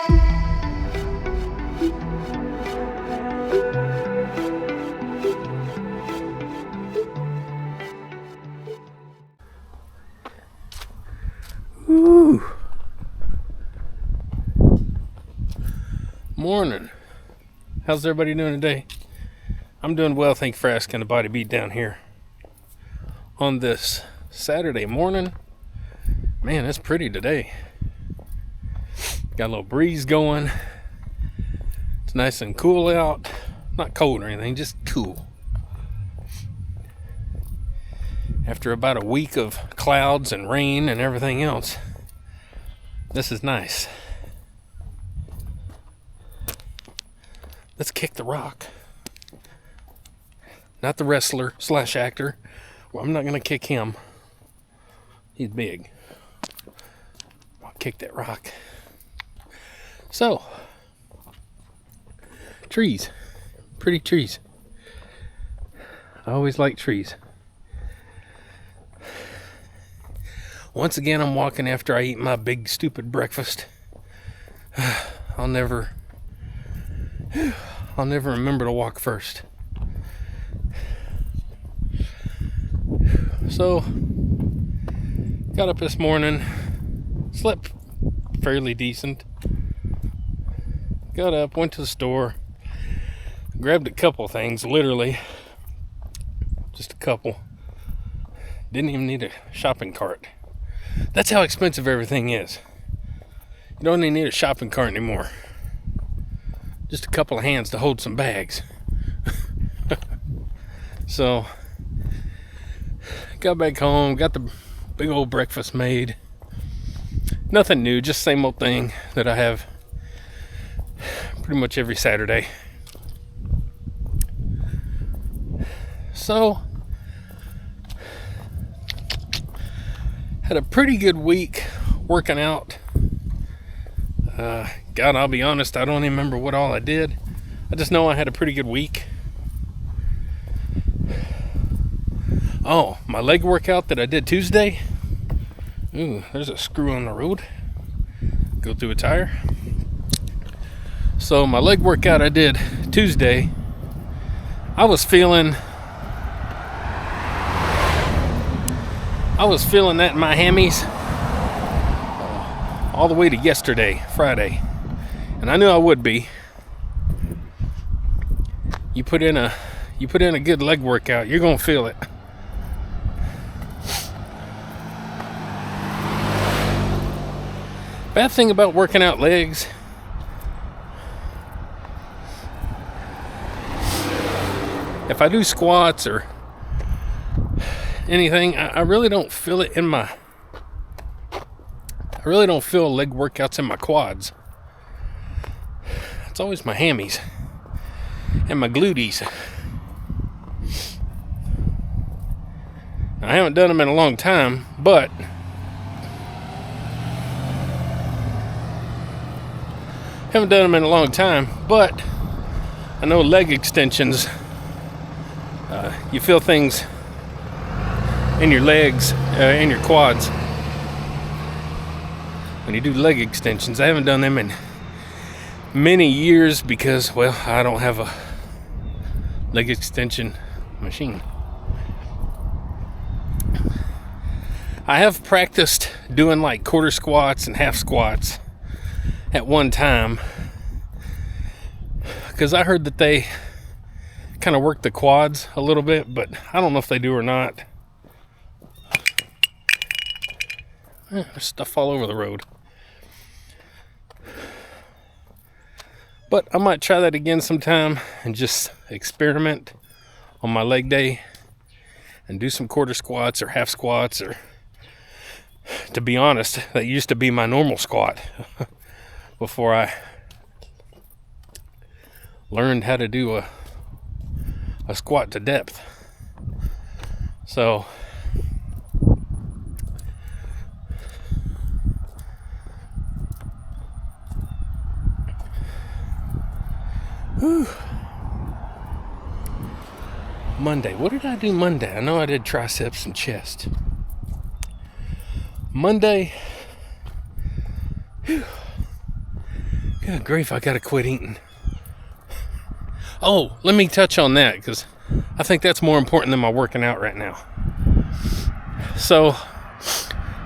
Woo. Morning. How's everybody doing today? I'm doing well, thank you for asking. The Body Beat down here on this Saturday morning. Man, it's pretty today. Got a little breeze going. It's nice and cool out. Not cold or anything, just cool. After about a week of clouds and rain and everything else, this is nice. Let's kick the rock. Not the wrestler / actor. Well, I'm not going to kick him. He's big. I'll kick that rock. So, trees. Pretty trees. I always like trees. Once again, I'm walking after I eat my big stupid breakfast. I'll never remember to walk first. So, got up this morning, slept fairly decent. Got up, went to the store, grabbed a couple things, literally. Just a couple. Didn't even need a shopping cart. That's how expensive everything is. You don't even need a shopping cart anymore. Just a couple of hands to hold some bags. So, got back home, got the big old breakfast made. Nothing new, just same old thing that I have pretty much every Saturday. So, had a pretty good week working out. God, I'll be honest, I don't even remember what all I did. I just know I had a pretty good week. Oh, my leg workout that I did Tuesday. Ooh, there's a screw on the road. Go through a tire. So my leg workout I did Tuesday, I was feeling that in my hammies all the way to yesterday, Friday. And I knew I would be. You put in a good leg workout, you're gonna feel it. Bad thing about working out legs, if I do squats or anything, I really don't feel it in I really don't feel leg workouts in my quads. It's always my hammies and my glutees. I haven't done them in a long time, but I know leg extensions, you feel things in your legs, in your quads when you do leg extensions. I haven't done them in many years because, well, I don't have a leg extension machine. I have practiced doing like quarter squats and half squats at one time because I heard that they kind of work the quads a little bit, but I don't know if they do or not. There's stuff all over the road. But I might try that again sometime and just experiment on my leg day and do some quarter squats or half squats, or, to be honest, that used to be my normal squat before I learned how to do a squat to depth. So Monday. What did I do Monday? I know I did triceps and chest. Monday, Good grief, I gotta quit eating. Oh, let me touch on that, because I think that's more important than my working out right now. So,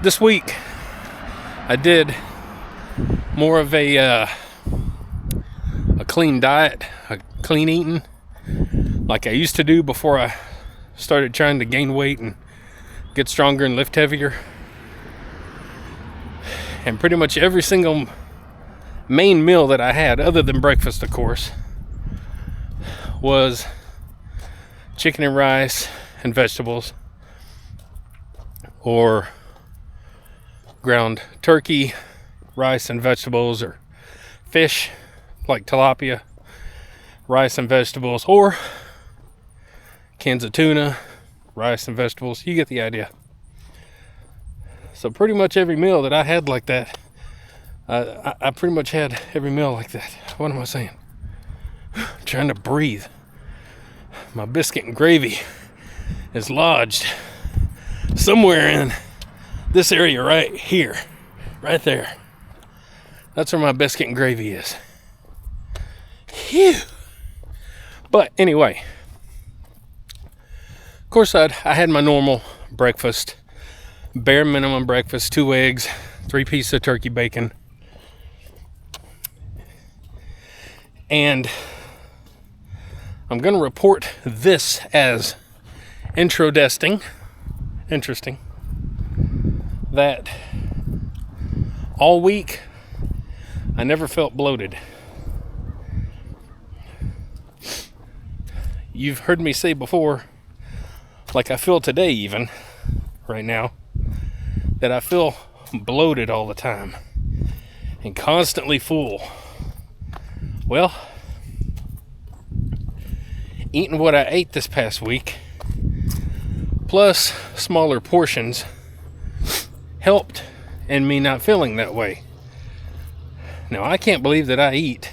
this week, I did more of a clean diet, a clean eating, like I used to do before I started trying to gain weight and get stronger and lift heavier. And pretty much every single main meal that I had, other than breakfast, of course, was chicken and rice and vegetables, or ground turkey, rice and vegetables, or fish like tilapia, rice and vegetables, or cans of tuna, rice and vegetables. You get the idea. So pretty much every meal that I had like that, I pretty much had every meal like that. What am I saying? I'm trying to breathe. My biscuit and gravy is lodged somewhere in this area right here, right there. That's where my biscuit and gravy is. Phew. But anyway, of course I had my normal breakfast, bare minimum breakfast: 2 eggs, 3 pieces of turkey bacon, and I'm going to report this as interesting, that all week I never felt bloated. You've heard me say before, like I feel today even, right now, that I feel bloated all the time and constantly full. Well, eating what I ate this past week, plus smaller portions, helped in me not feeling that way. Now, I can't believe that I eat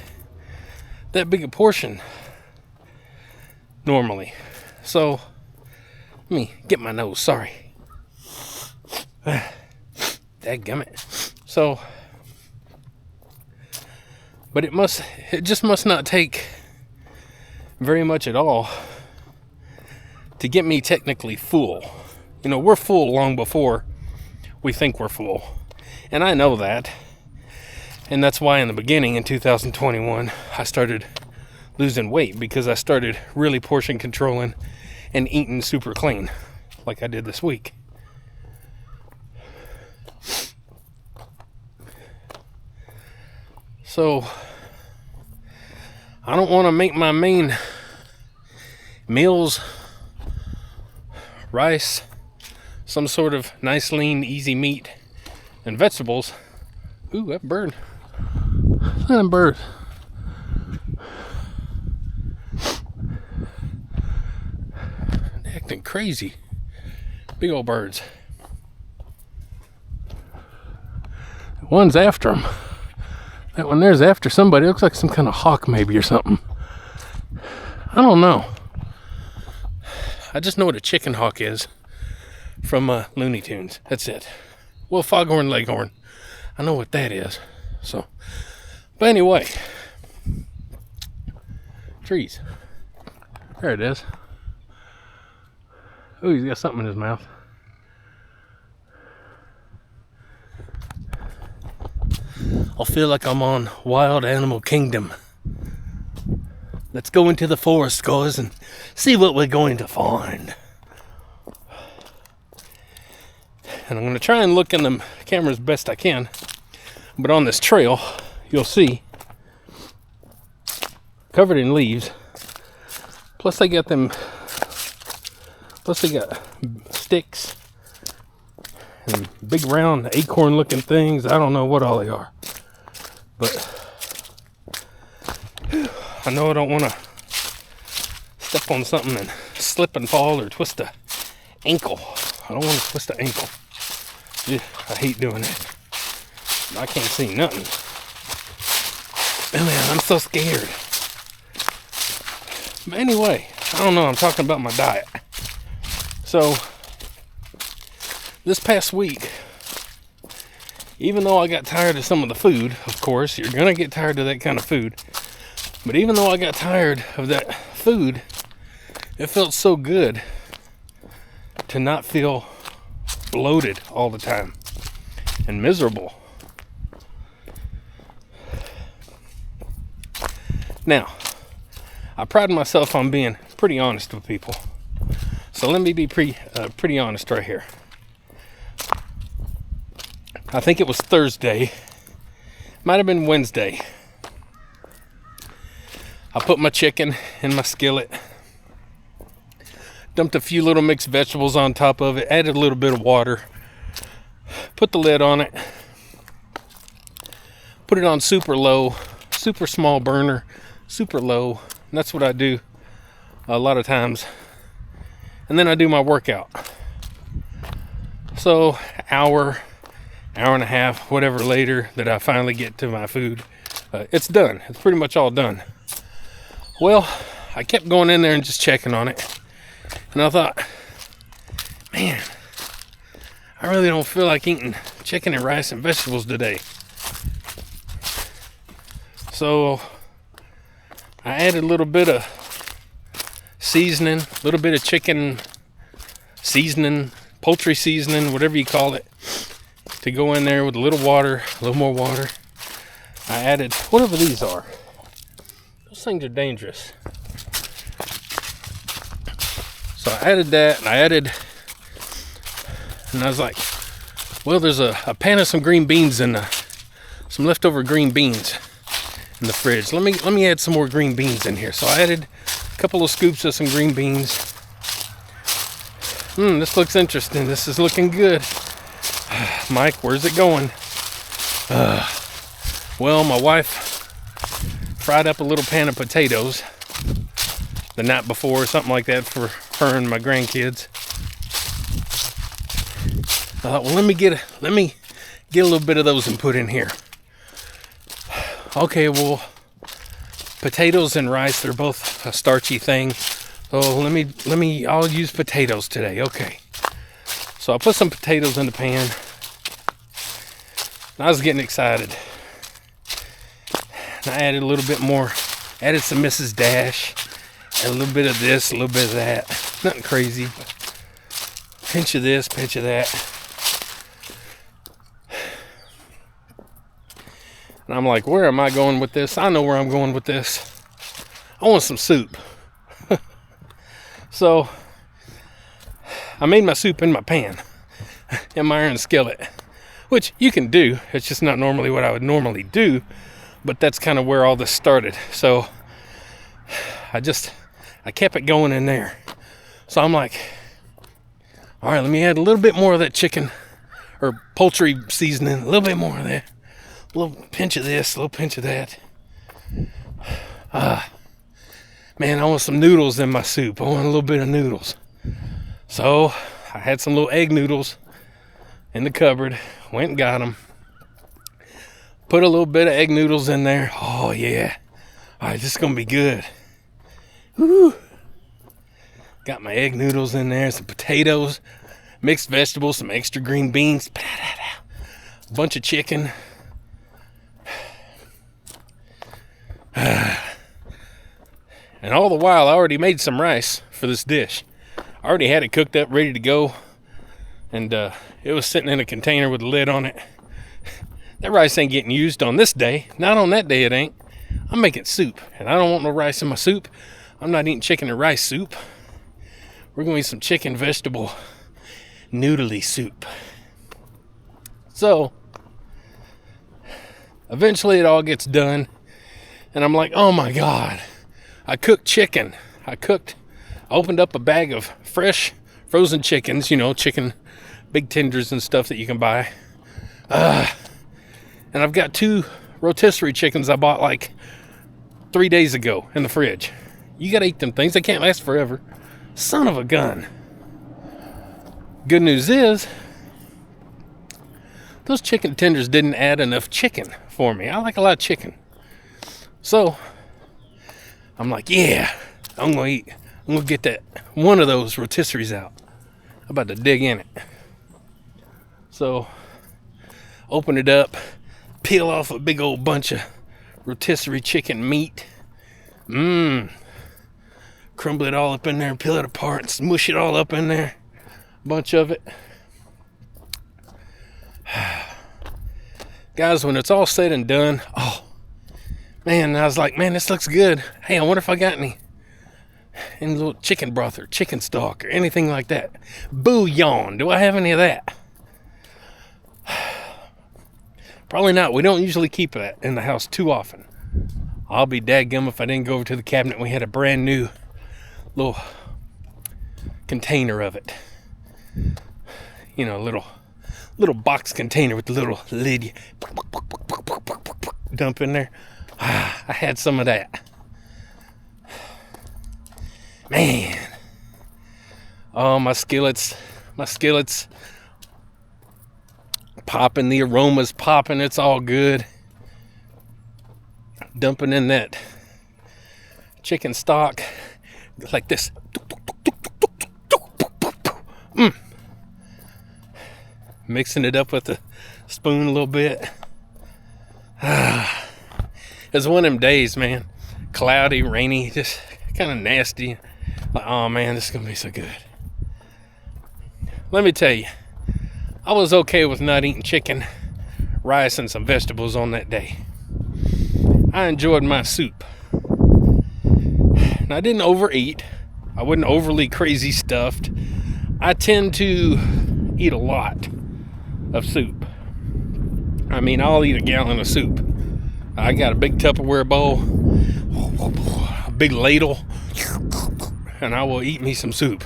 that big a portion normally. So, let me get my nose, sorry. Dadgummit. So, but it just must not take very much at all to get me technically full. You know, we're full long before we think we're full. And I know that. And that's why in the beginning, in 2021, I started losing weight, because I started really portion controlling and eating super clean, like I did this week. So, I don't want to make my main meals rice, some sort of nice, lean, easy meat, and vegetables. Ooh, that bird. Look at that bird. They're acting crazy. Big old birds. One's after them. That one there's after somebody. It looks like some kind of hawk maybe or something. I don't know. I just know what a chicken hawk is from Looney Tunes. That's it. Well, Foghorn Leghorn. I know what that is. So, but anyway. Trees. There it is. Oh, he's got something in his mouth. I feel like I'm on Wild Animal Kingdom. Let's go into the forest, guys, and see what we're going to find. And I'm going to try and look in the camera as best I can. But on this trail, you'll see, covered in leaves. Plus they got sticks and big round acorn looking things. I don't know what all they are. But I know I don't want to step on something and slip and fall or twist a ankle. I don't want to twist an ankle. Ugh, I hate doing it. I can't see nothing. Man, I'm so scared. But anyway, I don't know, I'm talking about my diet. So, this past week, even though I got tired of some of the food, of course, you're gonna get tired of that kind of food. But even though I got tired of that food, it felt so good to not feel bloated all the time and miserable. Now, I pride myself on being pretty honest with people. So let me be pretty honest right here. I think it was Thursday, might have been Wednesday. I put my chicken in my skillet, dumped a few little mixed vegetables on top of it, added a little bit of water, put the lid on it, put it on super low, super small burner, super low. And that's what I do a lot of times. And then I do my workout. So hour and a half, whatever later that I finally get to my food, it's done. It's pretty much all done. Well, I kept going in there and just checking on it. And I thought, man, I really don't feel like eating chicken and rice and vegetables today. So I added a little bit of seasoning, a little bit of chicken seasoning, poultry seasoning, whatever you call it, to go in there with a little water, a little more water. I added whatever these are. Those things are dangerous. So I added that, and I was like, well, there's a pan of some green beans and some leftover green beans in the fridge. Let me add some more green beans in here. So I added a couple of scoops of some green beans. This looks interesting. This is looking good. Mike, where's it going? Well, my wife fried up a little pan of potatoes the night before, something like that, for her and my grandkids. I thought, well, let me get a little bit of those and put in here. Okay, well, potatoes and rice, they're both a starchy thing. So I'll use potatoes today. Okay. So I put some potatoes in the pan. I was getting excited. And I added a little bit more, added some Mrs. Dash, and a little bit of this, a little bit of that. Nothing crazy. Pinch of this, pinch of that. And I'm like, where am I going with this? I know where I'm going with this. I want some soup. So I made my soup in my pan, in my iron skillet, which you can do. It's just not normally what I would normally do, but that's kind of where all this started. So I kept it going in there. So I'm like, all right, let me add a little bit more of that chicken or poultry seasoning, a little bit more of that, a little pinch of this, a little pinch of that. Man, I want some noodles in my soup. I want a little bit of noodles. So I had some little egg noodles in the cupboard. Went and got them. Put a little bit of egg noodles in there. Oh, yeah. All right, this is going to be good. Woo. Got my egg noodles in there. Some potatoes, mixed vegetables, some extra green beans. A bunch of chicken. And all the while, I already made some rice for this dish. I already had it cooked up, ready to go. And it was sitting in a container with a lid on it. That rice ain't getting used on this day. Not on that day, it ain't. I'm making soup, and I don't want no rice in my soup. I'm not eating chicken and rice soup. We're going to eat some chicken vegetable noodly soup. So, eventually it all gets done. And I'm like, oh my God. I cooked chicken. I opened up a bag of fresh frozen chickens, chicken, big tenders and stuff that you can buy. And I've got 2 rotisserie chickens I bought like 3 days ago in the fridge. You gotta eat them things. They can't last forever. Son of a gun. Good news is, those chicken tenders didn't add enough chicken for me. I like a lot of chicken. So, I'm like, yeah, I'm going to get that one of those rotisseries out. I'm about to dig in it. So, open it up, peel off a big old bunch of rotisserie chicken meat. Crumble it all up in there, peel it apart, and smush it all up in there. A bunch of it. Guys, when it's all said and done, oh, man, I was like, man, this looks good. Hey, I wonder if I got any little chicken broth or chicken stock or anything like that. Bouillon, do I have any of that? Probably not. We don't usually keep that in the house too often. I'll be dadgum if I didn't go over to the cabinet. We had a brand new little container of it. You know, little box container with the little lid you dump in there. I had some of that. Man. Oh, my skillets popping, the aroma's popping, it's all good. Dumping in that chicken stock like this. Mixing it up with the spoon a little bit. It's one of them days, man. Cloudy, rainy, just kind of nasty. Like, oh man, this is gonna be so good. Let me tell you, I was okay with not eating chicken, rice, and some vegetables on that day. I enjoyed my soup. And I didn't overeat. I wasn't overly crazy stuffed. I tend to eat a lot of soup. I mean, I'll eat a gallon of soup. I got a big Tupperware bowl, a big ladle, and I will eat me some soup.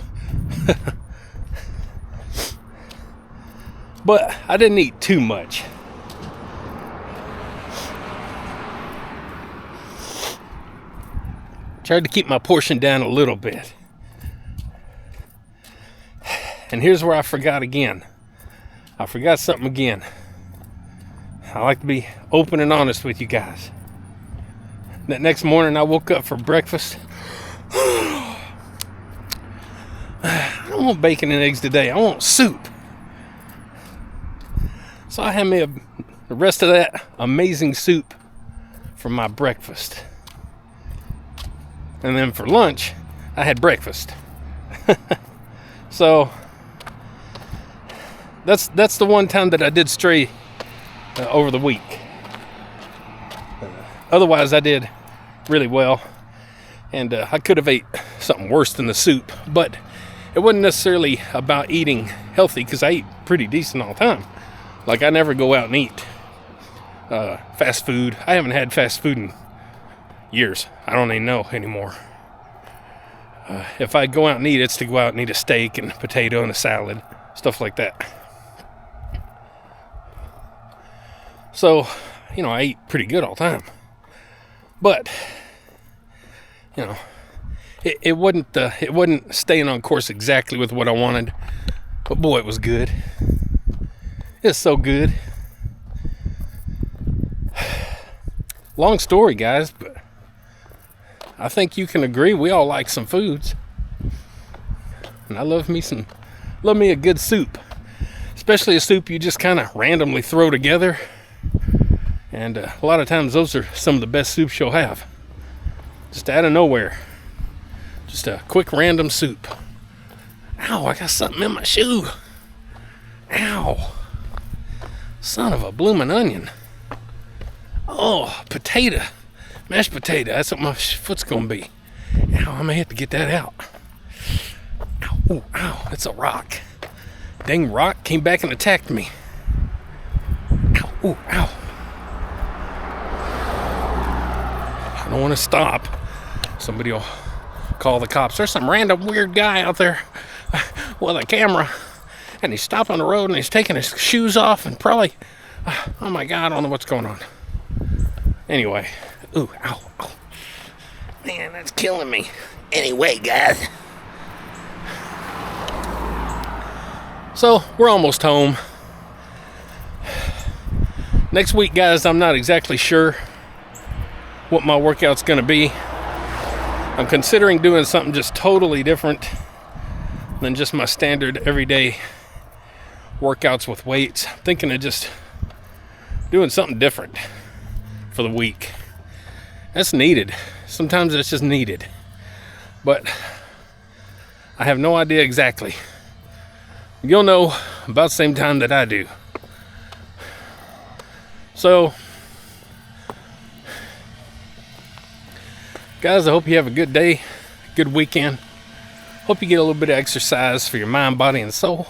But I didn't eat too much. Tried to keep my portion down a little bit. And here's where I forgot again. I forgot something again. I like to be open and honest with you guys. That next morning I woke up for breakfast. I don't want bacon and eggs today. I want soup. So I had me the rest of that amazing soup for my breakfast. And then for lunch, I had breakfast. So that's the one time that I did stray over the week. Otherwise, I did really well. And I could have ate something worse than the soup. But it wasn't necessarily about eating healthy, because I eat pretty decent all the time. Like, I never go out and eat fast food. I haven't had fast food in years. I don't even know anymore. If I go out and eat, it's to go out and eat a steak and a potato and a salad, stuff like that. So, you know, I eat pretty good all the time. But, you know, it wasn't staying on course exactly with what I wanted. But boy, it was good. It's so good. Long story, guys, but I think you can agree we all like some foods. And I love me a good soup. Especially a soup you just kind of randomly throw together. And a lot of times those are some of the best soups you'll have. Just out of nowhere. Just a quick random soup. Ow, I got something in my shoe. Ow. Son of a bloomin' onion. Oh, potato. Mashed potato. That's what my foot's gonna be. Ow, I may have to get that out. Ow, ooh, ow, it's a rock. Dang rock came back and attacked me. Ow, ooh, ow. I don't want to stop. Somebody will call the cops. There's some random weird guy out there with a camera. And he's stopped on the road and he's taking his shoes off and probably, oh my God, I don't know what's going on. Anyway, ooh, ow, ow. Man, that's killing me. Anyway, guys. So, we're almost home. Next week, guys, I'm not exactly sure what my workout's going to be. I'm considering doing something just totally different than just my standard everyday workouts with weights. I'm thinking of just doing something different for the week. That's needed. Sometimes it's just needed. But I have no idea exactly. You'll know about the same time that I do. So, guys, I hope you have a good day, good weekend. Hope you get a little bit of exercise for your mind, body, and soul.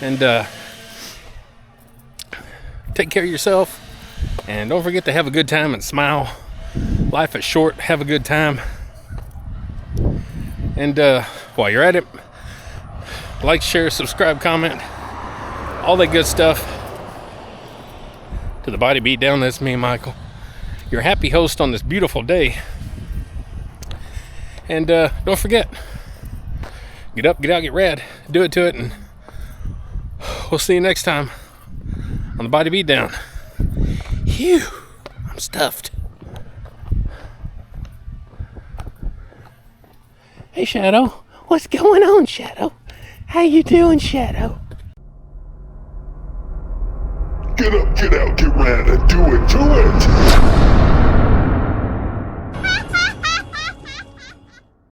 And take care of yourself. And don't forget to have a good time and smile. Life is short. Have a good time. And while you're at it, like, share, subscribe, comment, all that good stuff. To the Body Beat Down, that's me, Michael, your happy host on this beautiful day. And don't forget, get up, get out, get rad, do it to it, and we'll see you next time on the Body Beat Down. Phew, I'm stuffed. Hey, Shadow. What's going on, Shadow? How you doing, Shadow? Get up, get out, get rad, and do it to it!